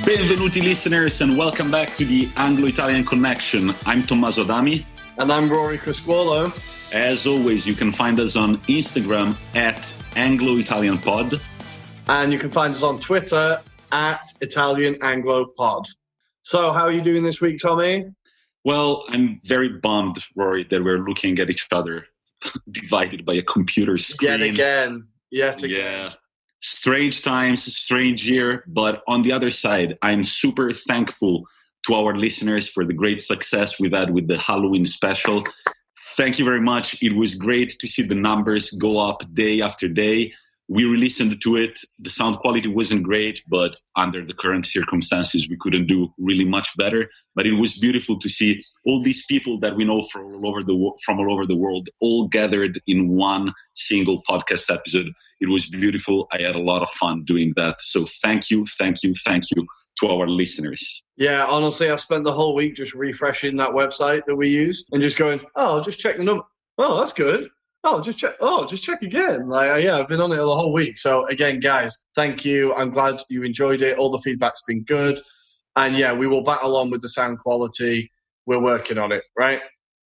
Benvenuti listeners and welcome back to the Anglo-Italian Connection. I'm Tommaso Adami. And I'm Ruairi Criscuolo. As always, you can find us on Instagram at Anglo-Italian Pod. And you can find us on Twitter at Italian Anglo Pod. So how are you doing this week, Tommy? Well, I'm very bummed, Rory, that we're looking at each other divided by a computer screen. Yet again. Yeah. Strange times, strange year. But on the other side, I'm super thankful to our listeners for the great success we've had with the Halloween special. Thank you very much. It was great to see the numbers go up day after day. We listened to it. The sound quality wasn't great, but under the current circumstances, we couldn't do really much better. But it was beautiful to see all these people that we know from all over the world, all gathered in one single podcast episode. It was beautiful. I had a lot of fun doing that. So thank you to our listeners. Yeah, honestly, I spent the whole week just refreshing that website that we use and just going, just check the number. Oh, that's good. Just check again. I've been on it the whole week. So again, guys, thank you. I'm glad you enjoyed it. All the feedback's been good. And yeah, we will battle on with the sound quality. We're working on it, right?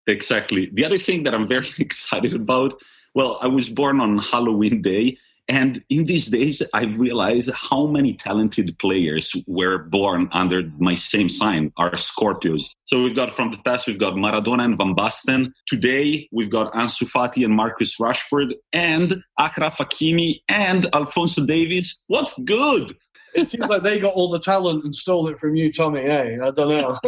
Exactly. The other thing that I'm very excited about, well, I was born on Halloween Day. And in these days, I've realized how many talented players were born under my same sign, are Scorpios. So we've got from the past, we've got Maradona and Van Basten. Today, we've got Ansu Fati and Marcus Rashford and Achraf Hakimi and Alphonso Davies. What's good? It seems like they got all the talent and stole it from you, Tommy. Hey, I don't know.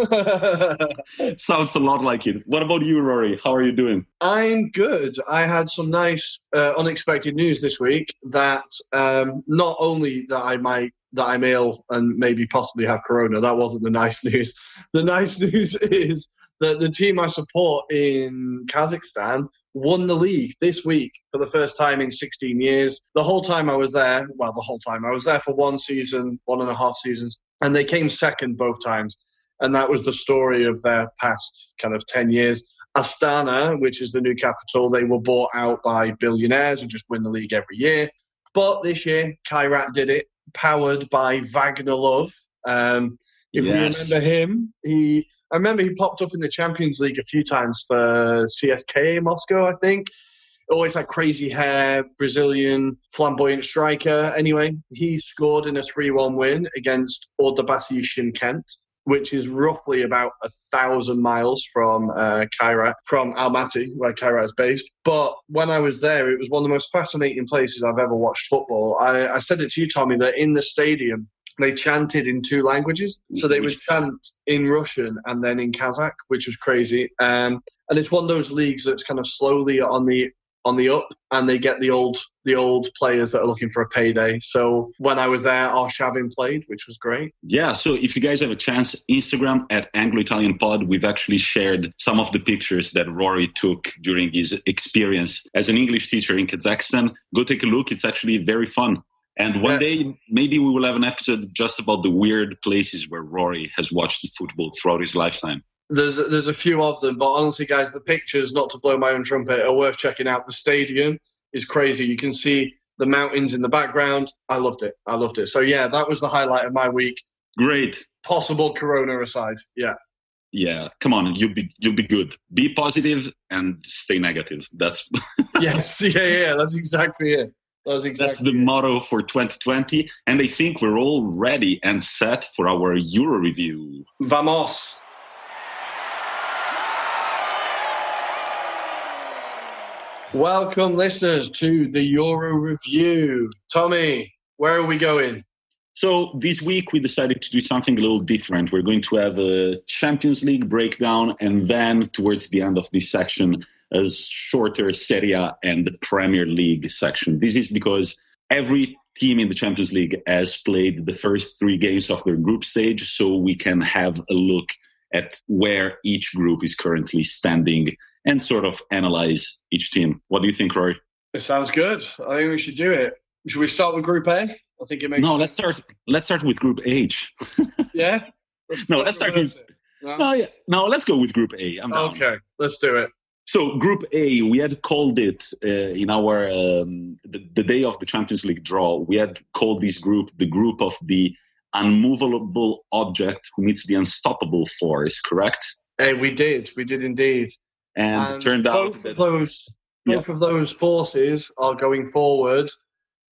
Sounds a lot like it. What about you, Rory? How are you doing? I'm good. I had some nice unexpected news this week that not only that I'm ill and maybe possibly have corona. That wasn't the nice news. The nice news is that the team I support in Kazakhstan won the league this week for the first time in 16 years. The whole time I was there for 1 season, 1.5 seasons, and they came second both times. And that was the story of their past kind of 10 years. Astana, which is the new capital, they were bought out by billionaires and just win the league every year. But this year, Kairat did it, powered by Wagner Love. You remember him, I remember he popped up in the Champions League a few times for CSKA Moscow, I think. Always had crazy hair, Brazilian, flamboyant striker. Anyway, he scored in a 3-1 win against Ordubasi Shymkent, which is roughly about 1,000 miles from Kairat, from Almaty, where Kairat is based. But when I was there, it was one of the most fascinating places I've ever watched football. I said it to you, Tommy, that in the stadium, they chanted in 2 languages. So they would chant in Russian and then in Kazakh, which was crazy. And it's one of those leagues that's kind of slowly on the up, and they get the old players that are looking for a payday. So when I was there, Arshavin played, which was great. Yeah, so if you guys have a chance, Instagram at Anglo-Italian Pod, we've actually shared some of the pictures that Rory took during his experience as an English teacher in Kazakhstan. Go take a look. It's actually very fun. And one day, maybe we will have an episode just about the weird places where Rory has watched football throughout his lifetime. There's a few of them, but honestly, guys, the pictures, not to blow my own trumpet, are worth checking out. The stadium is crazy. You can see the mountains in the background. I loved it. So, yeah, that was the highlight of my week. Great. Possible corona aside, yeah. Yeah, come on, you'll be good. Be positive and stay negative. That's Yes, yeah, that's exactly it. That's the motto for 2020. And I think we're all ready and set for our Euro review. Vamos! Welcome, listeners, to the Euro review. Tommy, where are we going? So this week we decided to do something a little different. We're going to have a Champions League breakdown, and then towards the end of this section, a shorter Serie A and the Premier League section. This is because every team in the Champions League has played the first 3 games of their group stage, so we can have a look at where each group is currently standing and sort of analyze each team. What do you think, Rory? It sounds good. I think we should do it. Should we start with Group A? I think it makes sense. Let's start with Group H. Yeah? Let's go with Group A. I'm down. Okay, let's do it. So Group A, we had called it in our the day of the Champions League draw. We had called this group the group of the unmovable object who meets the unstoppable force, correct? We did indeed. And it turned out that both of those forces are going forward,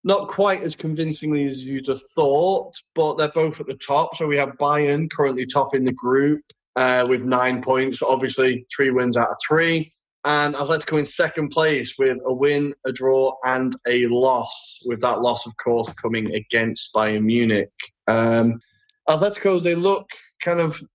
not quite as convincingly as you'd have thought, but they're both at the top. So we have Bayern currently top in the group with 9 points, obviously 3 wins out of 3. And Atletico in second place with a win, a draw, and a loss, with that loss, of course, coming against Bayern Munich. Atletico, they look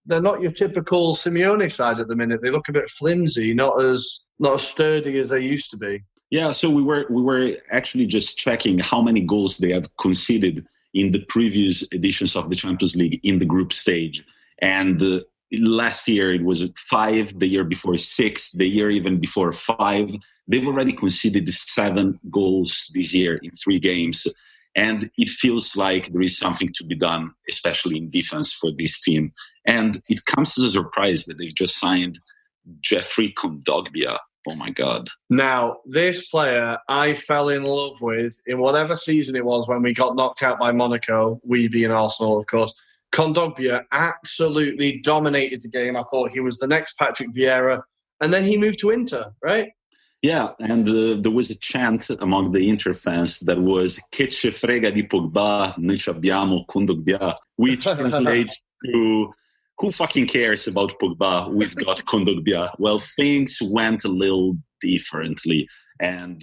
they're not your typical Simeone side at the minute. They look a bit flimsy, not as sturdy as they used to be. Yeah, so we were actually just checking how many goals they have conceded in the previous editions of the Champions League in the group stage. And last year it was 5, the year before 6, the year even before 5. They've already conceded 7 goals this year in 3 games. And it feels like there is something to be done, especially in defense for this team. And it comes as a surprise that they've just signed Jeffrey Kondogbia. Oh my God. Now, this player I fell in love with in whatever season it was when we got knocked out by Monaco, we being Arsenal, of course. Kondogbia absolutely dominated the game. I thought he was the next Patrick Vieira. And then he moved to Inter, right? Yeah, and there was a chant among the Inter fans that was "Che ce frega di Pogba, noi abbiamo Kondogbia," which translates to "Who fucking cares about Pogba? We've got Kondogbia." Well, things went a little differently, and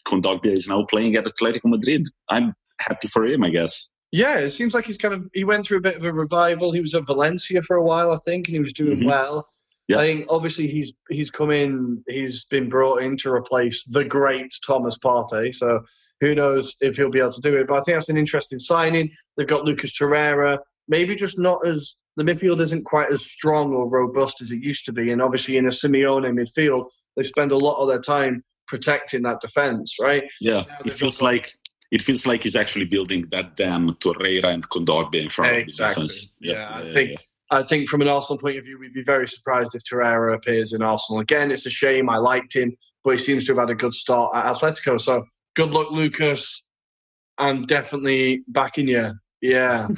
Kondogbia is now playing at Atletico Madrid. I'm happy for him, I guess. Yeah, it seems like he went through a bit of a revival. He was at Valencia for a while, I think, and he was doing well. Yeah. I think obviously he's come in, he's been brought in to replace the great Thomas Partey. So who knows if he'll be able to do it. But I think that's an interesting signing. They've got Lucas Torreira, maybe just not as, the midfield isn't quite as strong or robust as it used to be. And obviously in a Simeone midfield, they spend a lot of their time protecting that defence, right? Yeah, it feels like he's actually building that dam, Torreira and Kondogbia in front of the defence. I think from an Arsenal point of view, we'd be very surprised if Torreira appears in Arsenal again. It's a shame. I liked him, but he seems to have had a good start at Atletico. So good luck, Lucas. I'm definitely backing you. Yeah.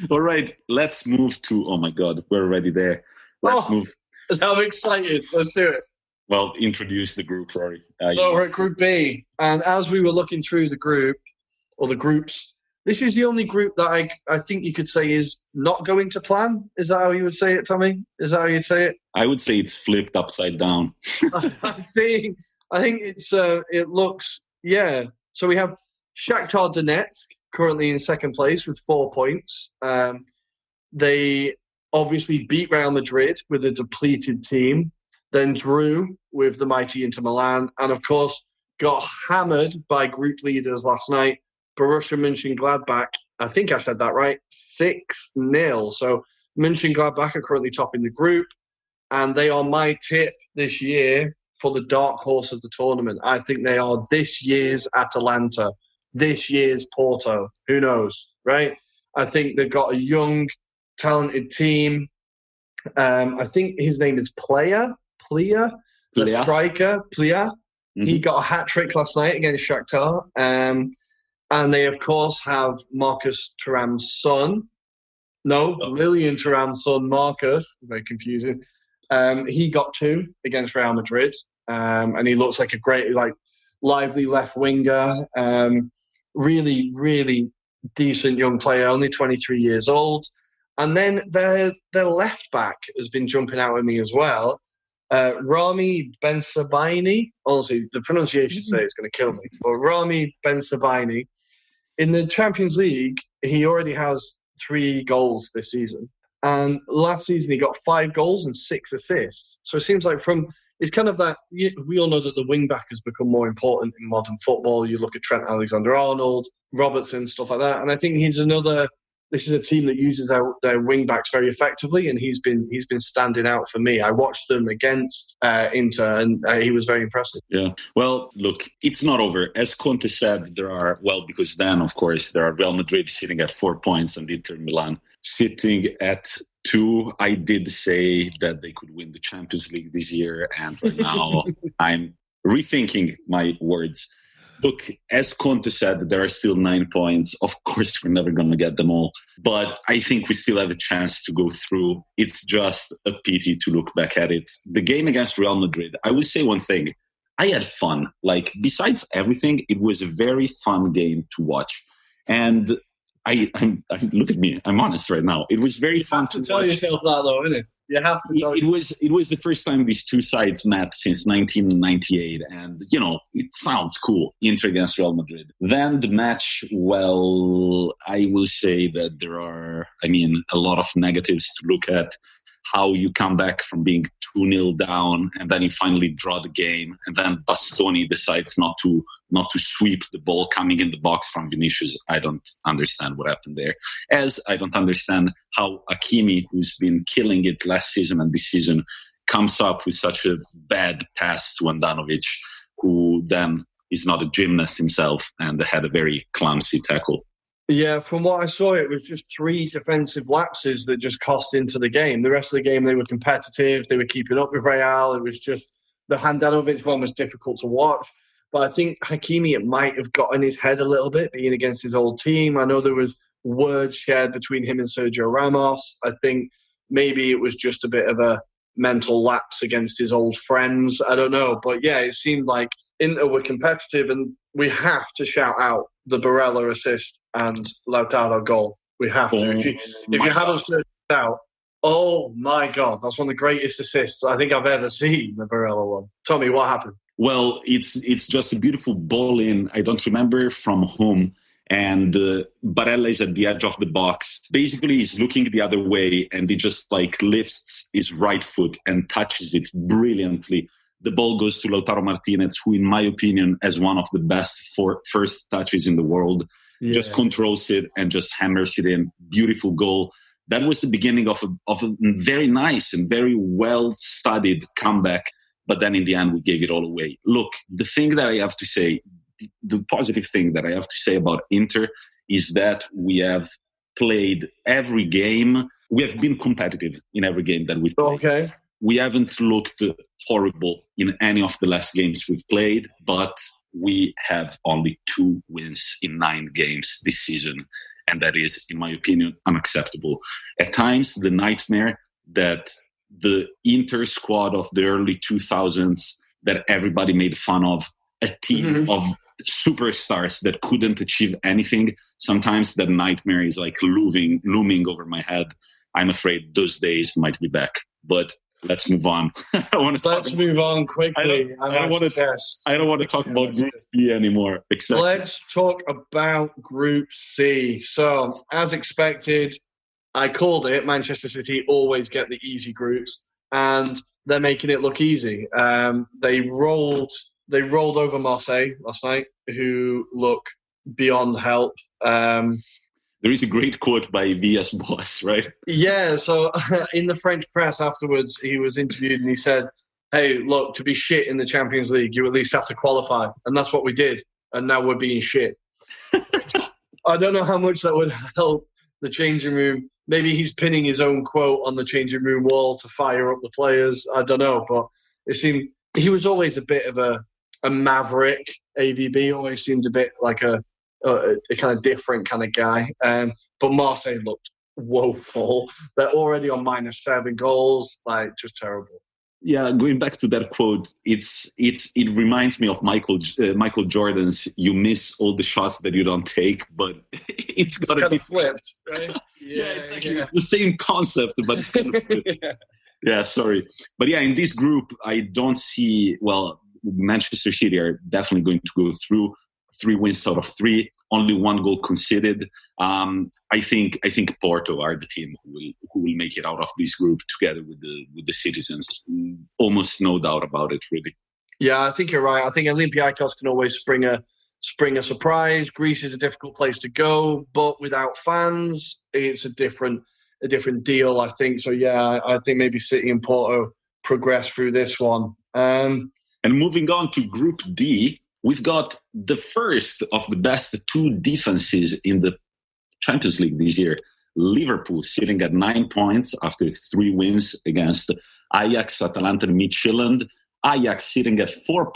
All right. Let's move to, oh my God, we're already there. Let's move. I'm excited. Let's do it. Well, introduce the group, Rory. So we're at Group B. And as we were looking through the group, or the groups, this is the only group that I think you could say is not going to plan. Is that how you would say it, Tommy? Is that how you'd say it? I would say it's flipped upside down. I think it's it looks, yeah. So we have Shakhtar Donetsk currently in second place with 4 points. They obviously beat Real Madrid with a depleted team, then drew with the mighty Inter Milan, and of course got hammered by group leaders last night. Borussia Mönchengladbach, I think I said that right, 6-0. So Mönchengladbach are currently topping the group, and they are my tip this year for the dark horse of the tournament. I think they are this year's Atalanta, this year's Porto. Who knows, right? I think they've got a young, talented team. I think his name is Plea, the striker, Plea. Mm-hmm. He got a hat-trick last night against Shakhtar. And they, of course, have Marcus Thuram's son. Lilian Thuram's son, Marcus. Very confusing. He got 2 against Real Madrid. And he looks like a great, lively left winger. Really, really decent young player, only 23 years old. And then their left back has been jumping out at me as well. Rami Bensebaini. Honestly, the pronunciation today is going to kill me. But Rami Bensebaini. In the Champions League, he already has 3 goals this season. And last season, he got 5 goals and 6 assists. So it seems like it's kind of that, we all know that the wing-back has become more important in modern football. You look at Trent Alexander-Arnold, Robertson, stuff like that. And I think this is a team that uses their wing-backs very effectively, and he's been standing out for me. I watched them against Inter, and he was very impressive. Yeah. Well, look, it's not over. As Conte said, because then, of course, there are Real Madrid sitting at 4 points and Inter Milan sitting at 2. I did say that they could win the Champions League this year, and right now I'm rethinking my words. Look, as Conte said, there are still 9 points. Of course, we're never going to get them all. But I think we still have a chance to go through. It's just a pity to look back at it. The game against Real Madrid, I will say one thing. I had fun. Like, besides everything, it was a very fun game to watch. And I'm look at me. I'm honest right now. It was very fun to tell watch. yourself that, though, isn't it? You have to tell it was the first time these two sides met since 1998, and it sounds cool. Inter against Real Madrid. Then the match, well, I will say that there are, a lot of negatives to look at. How you come back from being 2-0 down, and then you finally draw the game, and then Bastoni decides not to sweep the ball coming in the box from Vinicius. I don't understand what happened there. As I don't understand how Hakimi, who's been killing it last season and this season, comes up with such a bad pass to Andanovic, who then is not a gymnast himself and had a very clumsy tackle. Yeah, from what I saw, it was just 3 defensive lapses that just cost into the game. The rest of the game, they were competitive. They were keeping up with Real. It was just the Handanovic one was difficult to watch. But I think Hakimi, it might have got in his head a little bit, being against his old team. I know there was words shared between him and Sergio Ramos. I think maybe it was just a bit of a mental lapse against his old friends. I don't know. But yeah, it seemed like Inter were competitive, and we have to shout out the Barella assist and Lautaro goal. We have to. If you haven't searched it out, oh my God, that's one of the greatest assists I think I've ever seen, the Barella one. Tommy, what happened? Well, it's just a beautiful ball in. I don't remember from whom. And Barella is at the edge of the box. Basically, he's looking the other way, and he just lifts his right foot and touches it brilliantly. The ball goes to Lautaro Martinez, who, in my opinion, has one of the best first touches in the world. Yeah. Just controls it and just hammers it in. Beautiful goal. That was the beginning of a very nice and very well-studied comeback. But then in the end, we gave it all away. Look, the thing that I have to say, the positive thing that I have to say about Inter is that we have played every game. We have been competitive in every game that we've played. Okay. We haven't looked horrible in any of the last games we've played, but we have only 2 wins in 9 games this season. And that is, in my opinion, unacceptable. At times, the nightmare that the Inter squad of the early 2000s that everybody made fun of, a team of superstars that couldn't achieve anything, sometimes that nightmare is looming over my head. I'm afraid those days might be back. But let's move on. Let's move on quickly. I don't want to talk about Group B anymore. Let's talk about Group C. So, as expected, I called it. Manchester City always get the easy groups, and they're making it look easy. They rolled over Marseille last night, who look beyond help. There is a great quote by Villa's boss, right? Yeah, so in the French press afterwards, he was interviewed and he said, hey, look, to be shit in the Champions League, you at least have to qualify. And that's what we did. And now we're being shit. I don't know how much that would help the changing room. Maybe he's pinning his own quote on the changing room wall to fire up the players. I don't know. But it seemed he was always a bit of a maverick. AVB always seemed a bit like a kind of different kind of guy. But Marseille looked woeful. They're already on -7 goals, just terrible. Yeah, going back to that quote, it reminds me of Michael Jordan's "You miss all the shots that you don't take," but it's got to be flipped, right? Yeah, exactly. It's the same concept, but it's kind of flipped. Yeah, sorry, but yeah, in this group, I don't see. Well, Manchester City are definitely going to go through. 3 wins out of 3, only 1 goal conceded. I think Porto are the team who will make it out of this group together with the citizens. Almost no doubt about it, really. Yeah, I think you're right. I think Olympiacos can always spring a surprise. Greece is a difficult place to go, but without fans, it's a different deal, I think. So yeah, I think maybe City and Porto progress through this one. And moving on to Group D. We've got the first of the best 2 defenses in the Champions League this year. Liverpool sitting at 9 points after 3 wins against Ajax, Atalanta, and Midtjylland. Ajax sitting at 4